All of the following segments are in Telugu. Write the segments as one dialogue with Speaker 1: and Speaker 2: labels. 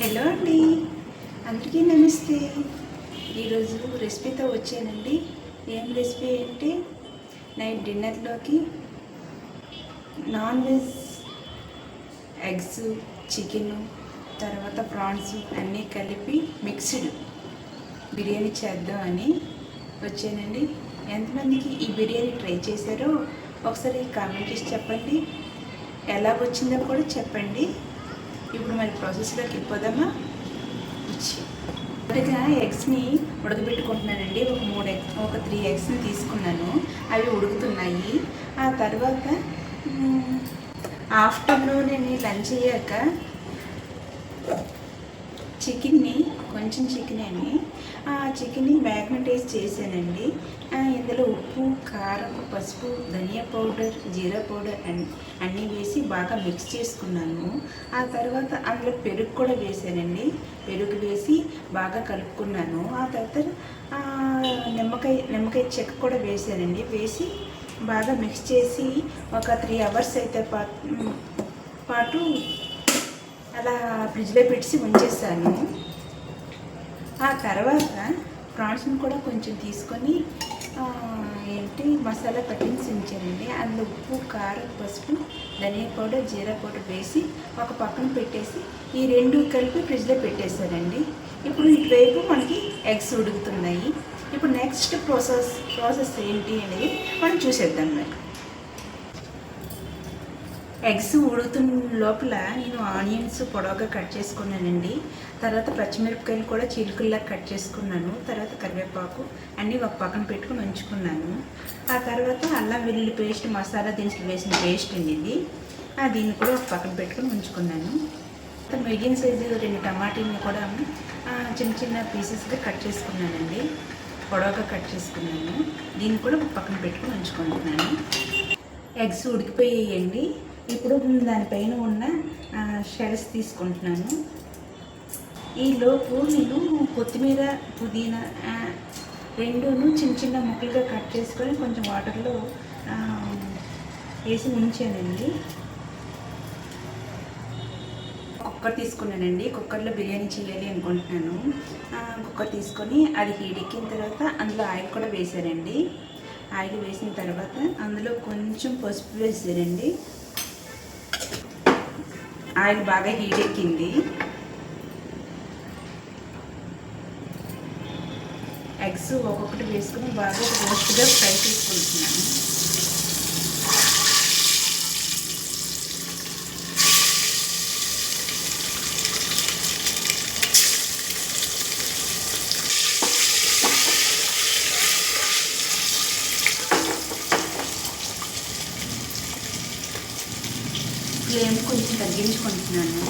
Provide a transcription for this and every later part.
Speaker 1: హలో అండి, అందరికీ నమస్తే. ఈరోజు రెసిపీతో వచ్చానండి. ఏం రెసిపీ అంటే నైట్ డిన్నర్లోకి నాన్ వెజ్ ఎగ్స్, చికెను, తర్వాత ప్రాన్స్ అన్నీ కలిపి మిక్స్డ్ బిర్యానీ చేద్దామని వచ్చానండి. ఎంతమందికి ఈ బిర్యానీ ట్రై చేశారో ఒకసారి కామెంట్ చేసి చెప్పండి. ఎలా వచ్చిందో కూడా చెప్పండి. ఇప్పుడు మరి ప్రాసెస్లోకి వెళ్ళిపోదామా. మొదటిగా ఎగ్స్ని ఉడకబెట్టుకుంటున్నానండి. ఒక 3 ఎగ్స్ని తీసుకున్నాను. అవి ఉడుకుతున్నాయి. ఆ తర్వాత ఆఫ్టర్నూన్ లంచ్ అయ్యాక కొంచెం చికెన్ని మ్యాగ్నటైజ్ చేశానండి. ఇందులో ఉప్పు, కారం, పసుపు, ధనియా పౌడర్, జీరా పౌడర్ అన్నీ వేసి బాగా మిక్స్ చేసుకున్నాను. ఆ తర్వాత అందులో పెరుగు కూడా వేసానండి. పెరుగు వేసి బాగా కలుపుకున్నాను. ఆ తర్వాత నిమ్మకాయ చెక్క కూడా వేసానండి. వేసి బాగా మిక్స్ చేసి ఒక 3 అవర్స్ అయితే పాటు అలా ఫ్రిడ్జ్లో పెట్టి ఉంచేసాను. ఆ తర్వాత ప్రాన్స్ని కూడా కొంచెం తీసుకొని మసాలా పట్టించి ఉంచానండి. అందులో ఉప్పు, కారం, పసుపు, ధనియా పౌడర్, జీరా పౌడర్ వేసి ఒక పక్కన పెట్టేసి ఈ 2 కలిపి ఫ్రిడ్జ్లో పెట్టేశానండి. ఇప్పుడు ఇటువైపు మనకి ఎగ్స్ ఉడుకుతున్నాయి. ఇప్పుడు నెక్స్ట్ ప్రాసెస్ ఏంటి అనేది మనం చూసేద్దాం. మరి ఎగ్స్ ఉడుకుతున్న లోపల నేను ఆనియన్స్ పొడవుగా కట్ చేసుకున్నానండి. తర్వాత పచ్చిమిరపకాయలు కూడా చీలికల్లా కట్ చేసుకున్నాను. తర్వాత కరివేపాకు అన్నీ ఒక పక్కన పెట్టుకుని ఉంచుకున్నాను. ఆ తర్వాత అల్లం వెల్లుల్లి పేస్ట్, మసాలా దినుసులు వేసిన పేస్ట్ అండి ఇది. దీన్ని కూడా ఒక పక్కన పెట్టుకుని ఉంచుకున్నాను. మీడియం సైజు 2 టమాటీని కూడా చిన్న చిన్న పీసెస్గా కట్ చేసుకున్నానండి. పొడవుగా కట్ చేసుకున్నాను. దీన్ని కూడా ఒక పక్కన పెట్టుకుని ఉంచుకుంటున్నాను. ఎగ్స్ ఉడికిపోయాయండి. ఇప్పుడు దానిపైన ఉన్న షెల్స్ తీసుకుంటున్నాను. ఈలోపు నేను కొత్తిమీర, పుదీనా 2 చిన్న చిన్న ముక్కలుగా కట్ చేసుకొని కొంచెం వాటర్లో వేసి ఉంచానండి. కుక్కర్ తీసుకున్నానండి. కుక్కర్లో బిర్యానీ చేయాలి అనుకుంటున్నాను. కుక్కర్ తీసుకొని అది హీట్ ఎక్కిన తర్వాత అందులో ఆయిల్ కూడా వేసానండి. ఆయిల్ వేసిన తర్వాత అందులో కొంచెం పసుపు వేసానండి. ఆయిల్ బాగా హీట్ ఎక్కింది. ఎగ్స్ ఒక్కొక్కటి వేసుకుని బాగా రోస్ట్గా ఫ్రై చేసుకుంటున్నాను. ఫ్లేమ్ కొంచెం తగ్గించుకుంటున్నాను.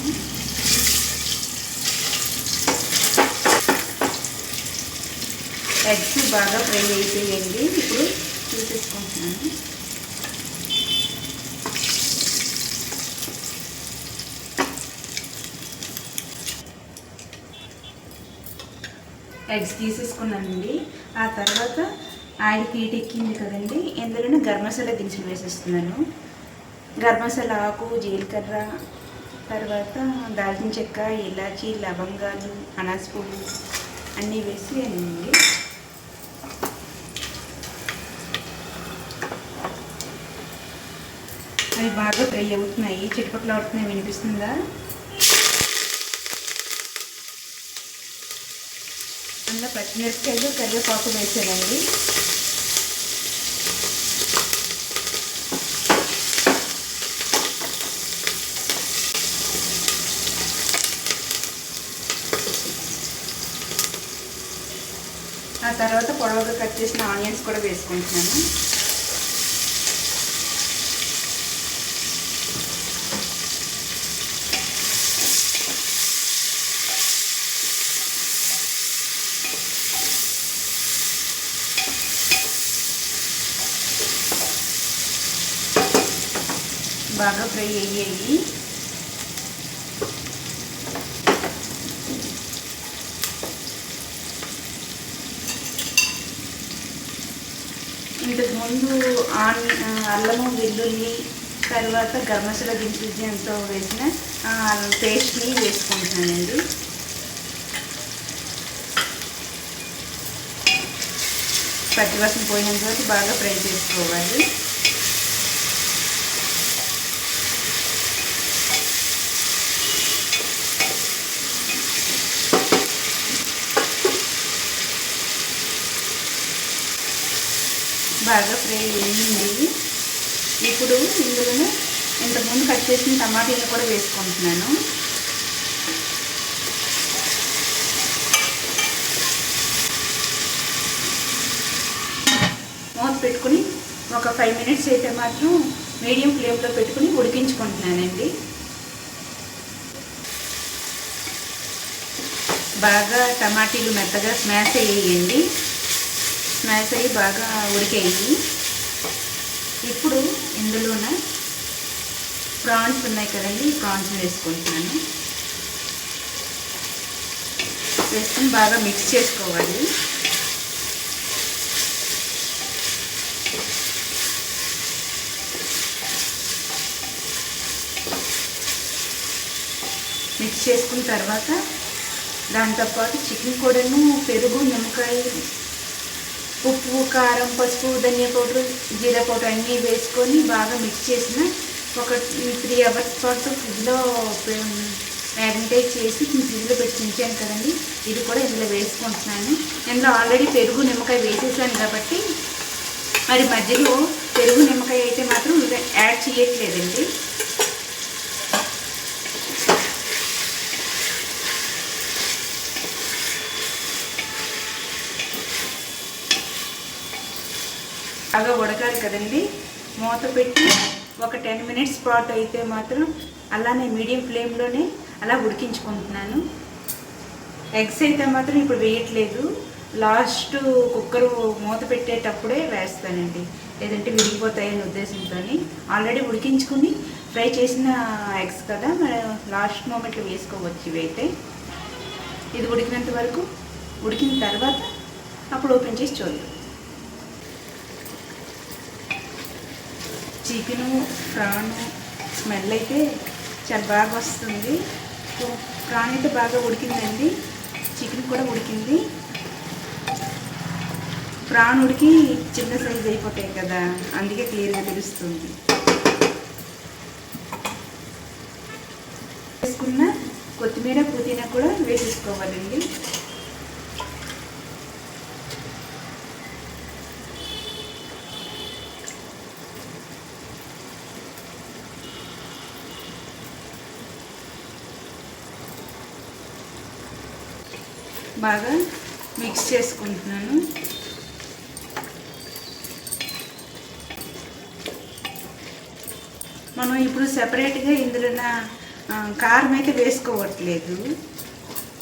Speaker 1: ఎగ్స్ బాగా ఫ్రై అయిపోయింది. ఇప్పుడు తీసేసుకుంటున్నాను. ఎగ్స్ తీసేసుకున్నానండి. ఆ తర్వాత ఆయిల్ హీట్ ఎక్కింది కదండి, ఇందులోనే గరం మసాలా దినుసులు వేసేస్తున్నాను. గరం మసాలా ఆకు, జీలకర్ర, తర్వాత దాల్చిన చెక్క, ఇలాచీ, లవంగాలు, అనాస పువ్వు అన్నీ వేసి అండి అవి బాగా ఫ్రై అవుతున్నాయి. చిటపట్లు అవుతున్నాయి, వినిపిస్తుందా? అందులో పచ్చిమిరపకాయలు, కరివేపాకు వేసానండి. ఆ తర్వాత పొడవుగా కట్ చేసిన ఆనియన్స్ కూడా వేసుకుంటున్నాను. బాగా ఫ్రై అయ్యాయి. ఇంతకుముందు అల్లము, వెల్లుల్లి, తర్వాత గరం మసాలా దినుసులతో వేసిన పేస్ట్ని వేసుకుంటున్నానండి. పచ్చివాసన పోయినంత వరకు బాగా ఫ్రై చేసుకోవాలి. బాగా ఫ్రై అయ్యింది. ఇప్పుడు ఇందులోనే ఇంతకుముందు కట్ చేసిన టమాటాలు కూడా వేసుకుంటున్నాను. మూత పెట్టుకుని ఒక 5 మినిట్స్ అయితే మాత్రం మీడియం ఫ్లేమ్లో పెట్టుకుని ఉడికించుకుంటున్నానండి. బాగా టమాటీలు మెత్తగా స్మాష్ అయ్యేయండి. స్మాష్ అయ్యి బాగా ఉడికేయి. ఇప్పుడు ఇందులోన ప్రాన్స్ ఉన్నాయి కదండి, ఈ ప్రాన్స్ వేసుకుంటున్నాను. వేసుకుని బాగా మిక్స్ చేసుకోవాలి. మిక్స్ చేసుకున్న తర్వాత దాంతోపాటు చికెన్ కూడాను పెరుగు, నిమ్మకాయ, ఉప్పు, కారం, పసుపు, ధనియా పౌడర్, జీరా పౌడర్ అన్నీ వేసుకొని బాగా మిక్స్ చేసిన ఒక 3 అవర్స్ పాటు ఫ్రిడ్జ్లో మ్యారినేట్ చేసి ఫ్రిడ్జ్లో పెట్టి ఉంచాను కదండి. ఇది కూడా ఇందులో వేసుకుంటున్నాను. ఇందులో ఆల్రెడీ పెరుగు, నిమ్మకాయ వేసేసాను కాబట్టి మరి మధ్యలో పెరుగు, నిమ్మకాయ అయితే మాత్రం యాడ్ చేయట్లేదండి. బాగా ఉడకాలి కదండి. మూత పెట్టి ఒక 10 మినిట్స్ పాటు అయితే మాత్రం అలానే మీడియం ఫ్లేమ్లోనే అలా ఉడికించుకుంటున్నాను. ఎగ్స్ అయితే మాత్రం ఇప్పుడు వేయట్లేదు. లాస్ట్ కుక్కర్ మూత పెట్టేటప్పుడే వేస్తానండి, లేదంటే విరిగిపోతాయనే ఉద్దేశంతో. ఆల్రెడీ ఉడికించుకుని ఫ్రై చేసిన ఎగ్స్ కదా, మరి లాస్ట్ మూమెంట్లో వేసుకోవచ్చు ఇవైతే. ఇది ఉడికినంత వరకు ఉడికిన తర్వాత అప్పుడు ఓపెన్ చేసి చూద్దాం. చికెను, ప్రాను స్మెల్ అయితే చాలా బాగా వస్తుంది. ప్రాన్ అయితే బాగా ఉడికిందండి. చికెన్ కూడా ఉడికింది. ప్రాన్ ఉడికి చిన్న సైజ్ అయిపోతాయి కదా, అందుకే క్లియర్గా తెలుస్తుంది. వేసుకున్న కొత్తిమీర, పుదీనా కూడా వేసేసుకోవాలండి. బాగా మిక్స్ చేసుకుంటున్నాను. మనం ఇప్పుడు సెపరేట్గా ఇందులో కారం అయితే వేసుకోవట్లేదు.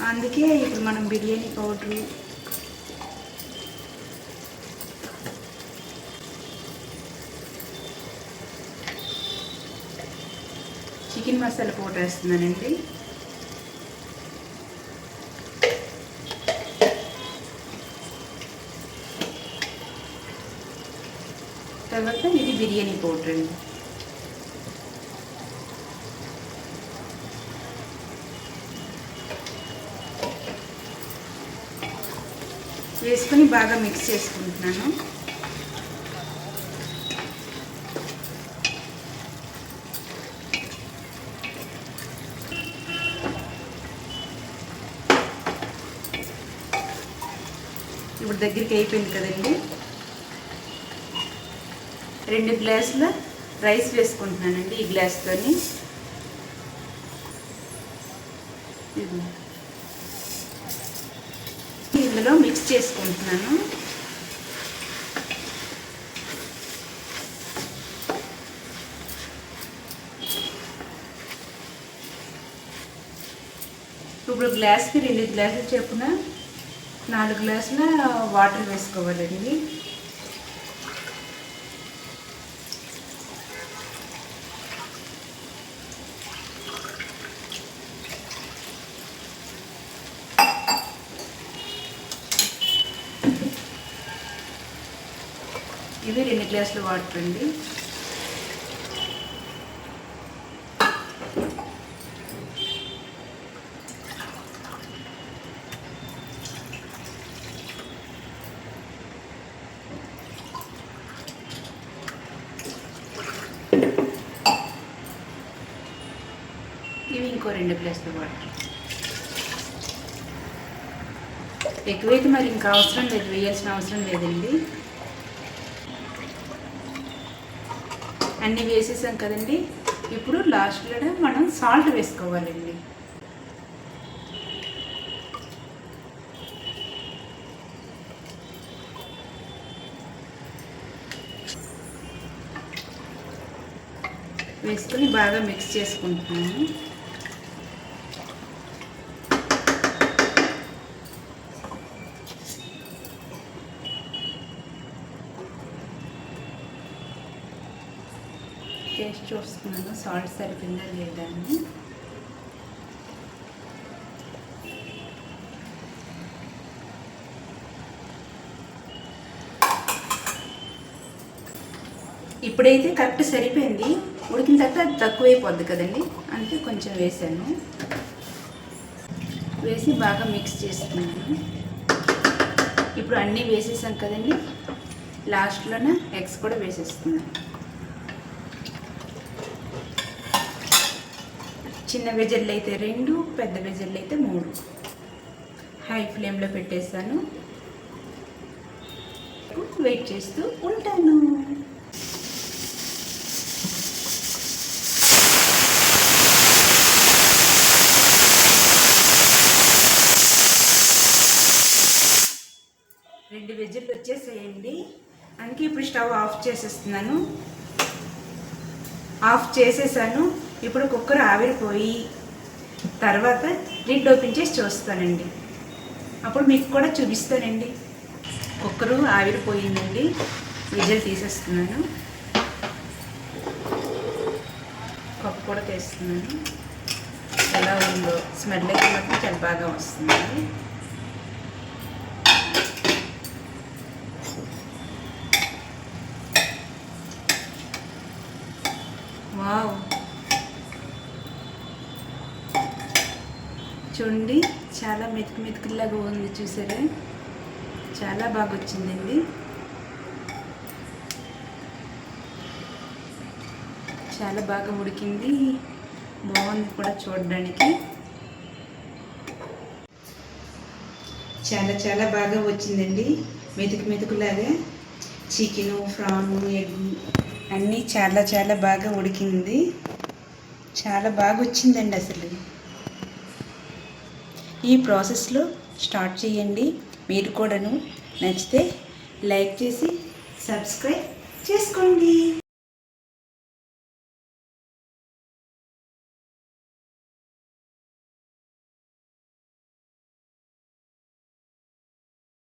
Speaker 1: అందుకే ఇప్పుడు మనం biryani powder, chicken masala powder వేస్తున్నానండి. తర్వాత ఇది బిర్యానీ పౌడర్ అండి. వేసుకొని బాగా మిక్స్ చేసుకుంటున్నాను. ఇప్పుడు దగ్గరికి అయిపోయింది కదండి. 2 గ్లాసుల రైస్ వేసుకుంటున్నానండి ఈ గ్లాస్తోని. ఇందులో మిక్స్ చేసుకుంటున్నాను. ఇప్పుడు గ్లాస్కి 2 గ్లాసులు చొప్పున 4 గ్లాసుల వాటర్ వేసుకోవాలండి. ఇవి 2 గ్లాసుల వాటర్ అండి. ఇంకో 2 గ్లాసుల వాటర్. ఎక్కువైతే మరి ఇంకా అవసరం లేదు, వేయాల్సిన అవసరం లేదండి. అన్నీ వేసేసాం కదండి. ఇప్పుడు లాస్ట్లో మనం సాల్ట్ వేసుకోవాలండి. వేసుకొని బాగా మిక్స్ చేసుకుంటున్నాను. టేస్ట్ చూస్తున్నాను సాల్ట్ సరిపోయిందా లేదా అని. ఇప్పుడైతే కరెక్ట్ సరిపోయింది. ఉడికిన తర్వాత అది తక్కువైపోద్ది కదండి, అందుకే కొంచెం వేసాను. వేసి బాగా మిక్స్ చేసుకున్నాను. ఇప్పుడు అన్నీ వేసేసాం కదండి, లాస్ట్లోన ఎగ్స్ కూడా వేసేస్తున్నాను. చిన్న వెజర్లు అయితే 2, పెద్ద వెజర్లు అయితే 3. హై ఫ్లేమ్లో పెట్టేస్తాను. వెయిట్ చేస్తూ ఉంటాను. రెండు వెజ్జిళ్ళు వచ్చేసేయండి. అందుకే ఇప్పుడు స్టవ్ ఆఫ్ చేసేస్తున్నాను. ఆఫ్ చేసేసాను. ఇప్పుడు కుక్కర్ ఆవిరిపోయి తర్వాత లిడ్ ఓపెన్ చేసి చూస్తానండి. అప్పుడు మీకు కూడా చూపిస్తానండి. కుక్కరు ఆవిరిపోయిందండి, విజిల్ తీసేస్తున్నాను. కప్పు కూడా తీస్తున్నాను. ఎలా ఉందో స్మెల్ అయితే మాత్రం చాలా బాగా వస్తుంది. వావ్, చూడండి చాలా మెతుకులాగా ఉంది, చూసారా? చాలా బాగా వచ్చిందండి. చాలా బాగా ఉడికింది, బాగుంది కూడా చూడడానికి. చాలా బాగా వచ్చిందండి. మెతుకులాగా చికెను, ఫ్రాను, ఎగ్ అన్నీ చాలా బాగా ఉడికింది. చాలా బాగా వచ్చిందండి అసలు. ఈ ప్రాసెస్లో స్టార్ట్ చేయండి. మీరు కూడాను నచ్చితే లైక్ చేసి సబ్స్క్రైబ్ చేసుకోండి.